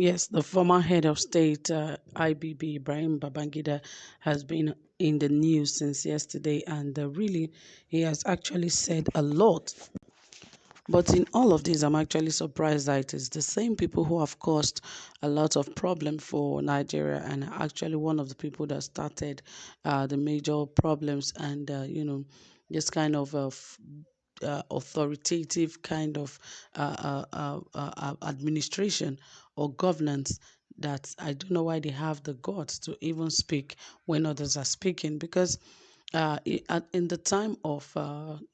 Yes, the former head of state, IBB, Ibrahim Babangida, has been in the news since yesterday, and really, he has actually said a lot. But in all of this, I'm actually surprised that it is the same people who have caused a lot of problem for Nigeria, and actually one of the people that started the major problems, and this kind of authoritative kind of administration or governance, that I don't know why they have the guts to even speak when others are speaking. Because in the time of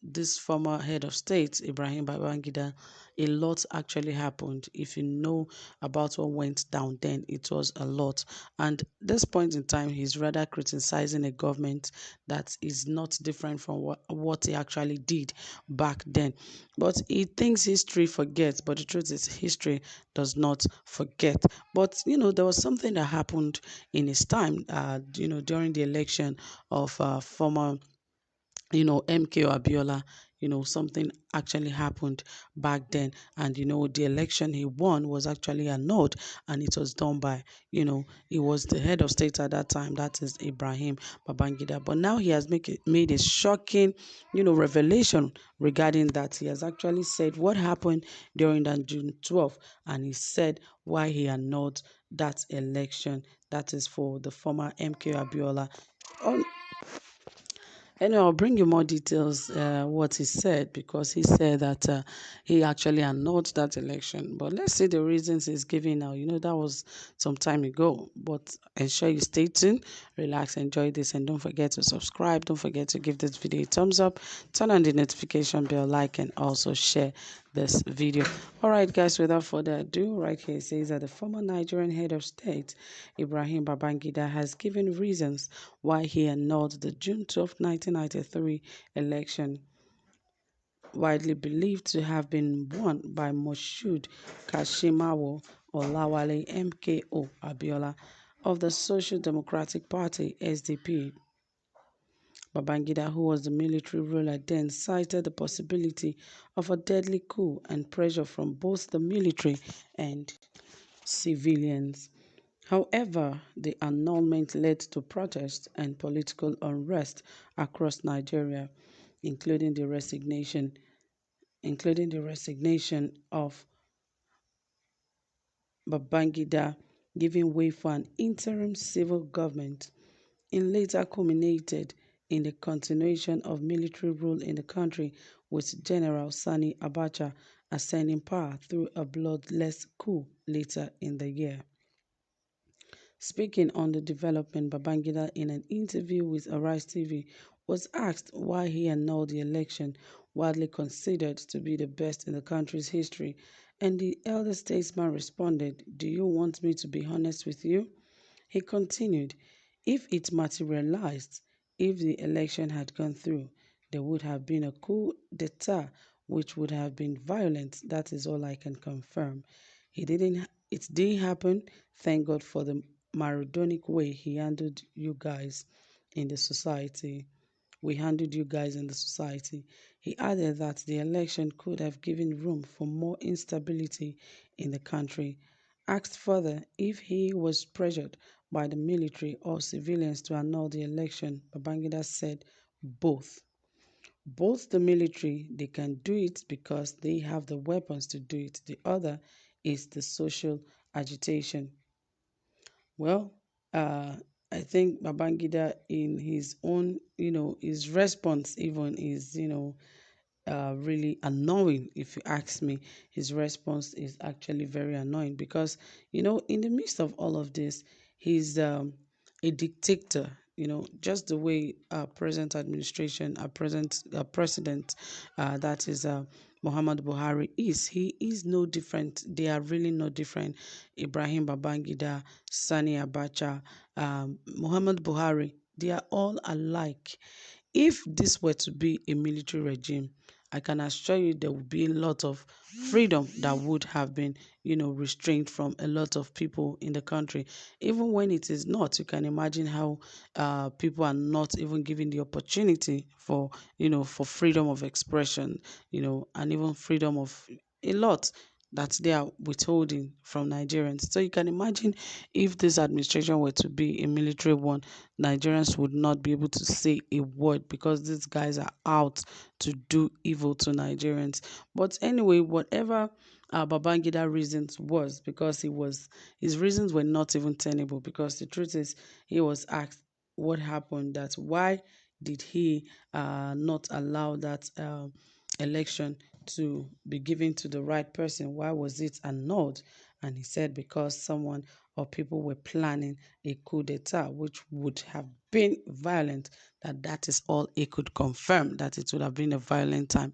this former head of state, Ibrahim Babangida, a lot actually happened. If you know about what went down then, it was a lot. And this point in time, he's rather criticizing a government that is not different from what he actually did back then. But he thinks history forgets, but the truth is history does not forget. But, there was something that happened in his time, during the election of former MKO Abiola. Something actually happened back then, and the election he won was actually annulled, and it was done by, he was the head of state at that time, that is Ibrahim Babangida. But now he has made a shocking, revelation regarding that. He has actually said what happened during that June 12th, and he said why he annulled that election, that is for the former MKO Abiola. Anyway, I'll bring you more details what he said, because he said that he actually annulled that election. But let's see the reasons he's giving now. That was some time ago. But ensure you stay tuned, relax, enjoy this, and don't forget to subscribe. Don't forget to give this video a thumbs up, turn on the notification bell, like, and also share this video. All right, guys, without further ado, right here it says that the former Nigerian head of state, Ibrahim Babangida, has given reasons why he annulled the June 12, 1993 election, widely believed to have been won by Moshood Kashimawo Olawale MKO Abiola of the Social Democratic Party SDP. Babangida, who was the military ruler then, cited the possibility of a deadly coup and pressure from both the military and civilians. However, the annulment led to protests and political unrest across Nigeria, including the resignation of Babangida, giving way for an interim civil government, and later culminated in the continuation of military rule in the country, with General Sani Abacha ascending power through a bloodless coup later in the year. Speaking on the development, Babangida, in an interview with Arise TV, was asked why he annulled the election, widely considered to be the best in the country's history, and the elder statesman responded, "Do you want me to be honest with you?" He continued, "If it materialized, if the election had gone through, there would have been a coup d'etat which would have been violent. That is all I can confirm. It didn't happen. Thank God for the Maradonic way he handled you guys in the society. We handled you guys in the society." He added that the election could have given room for more instability in the country. Asked further if he was pressured by the military or civilians to annul the election, Babangida said both. Both the military, they can do it because they have the weapons to do it. The other is the social agitation. Well, I think Babangida, in his own, his response even is, really annoying. If you ask me, his response is actually very annoying because, in the midst of all of this, he's a dictator. Just the way our present administration, our present president, that is Muhammad Buhari is. He is no different. They are really no different. Ibrahim Babangida, Sani Abacha, Muhammad Buhari, they are all alike. If this were to be a military regime, I can assure you there would be a lot of freedom that would have been, restrained from a lot of people in the country. Even when it is not, you can imagine how people are not even given the opportunity for, for freedom of expression, and even freedom of a lot. that they are withholding from Nigerians. So you can imagine if this administration were to be a military one, Nigerians would not be able to say a word because these guys are out to do evil to Nigerians. But anyway, whatever Babangida reasons was, because his reasons were not even tenable, because the truth is he was asked what happened, that why did he not allow that election to be given to the right person? Why was it annulled? And he said because someone or people were planning a coup d'etat, which would have been violent, that is all he could confirm, that it would have been a violent time.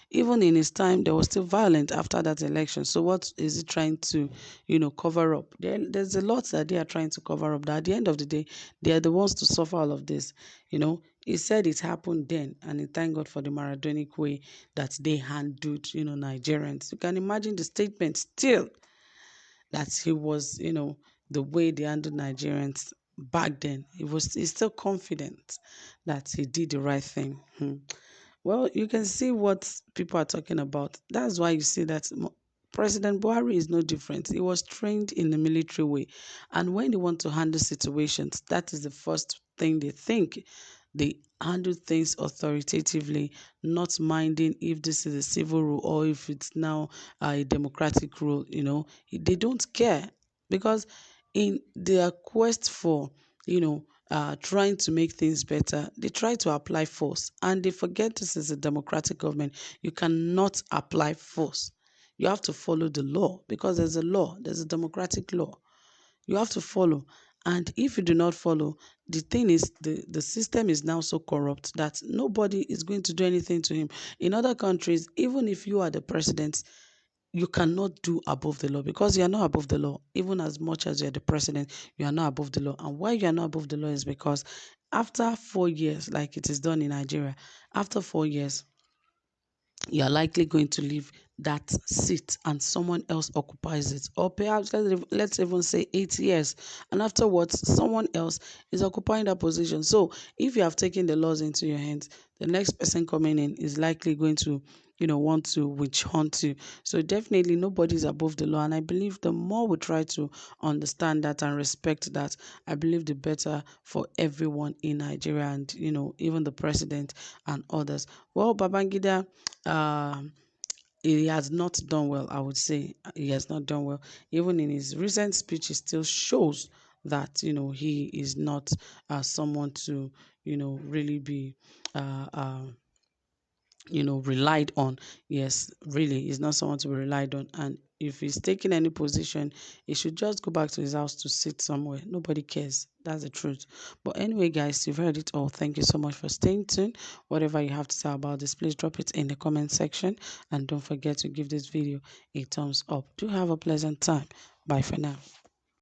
Even in his time, there was still violence after that election. So what is he trying to, cover up? There's a lot that they are trying to cover up. That at the end of the day, they are the ones to suffer all of this. He said it happened then, and he thank God for the Maradonic way that they handled, Nigerians. You can imagine the statement still that he was, the way they handled Nigerians back then. He's still confident that he did the right thing. Well, you can see what people are talking about. That's why you see that President Buhari is no different. He was trained in the military way. And when they want to handle situations, that is the first thing they think. They handle things authoritatively, not minding if this is a civil rule or if it's now a democratic rule. They don't care, because in their quest for, trying to make things better, they try to apply force, and they forget this is a democratic government. You cannot apply force. You have to follow the law, because there's a law, there's a democratic law. You have to follow. And if you do not follow, the thing is, the system is now so corrupt that nobody is going to do anything to him. In other countries, even if you are the president, you cannot do above the law, because you are not above the law. Even as much as you are the president, you are not above the law. And why you are not above the law is because after 4 years, like it is done in Nigeria, after 4 years, you are likely going to leave that seat and someone else occupies it. Or perhaps let's even say 8 years, and afterwards someone else is occupying that position. So if you have taken the laws into your hands, the next person coming in is likely going to want to witch hunt you. So definitely nobody is above the law, and I believe the more we try to understand that and respect that, I believe the better for everyone in Nigeria, and even the president and others. Well, Babangida, he has not done well, I would say. He has not done well. Even in his recent speech, he still shows that, he is not someone to, really be, uh, uh, relied on. Yes, really, he's not someone to be relied on. And if he's taking any position, he should just go back to his house to sit somewhere. Nobody cares. That's the truth. But anyway, guys, you've heard it all. Thank you so much for staying tuned. Whatever you have to say about this, please drop it in the comment section. And don't forget to give this video a thumbs up. Do have a pleasant time. Bye for now.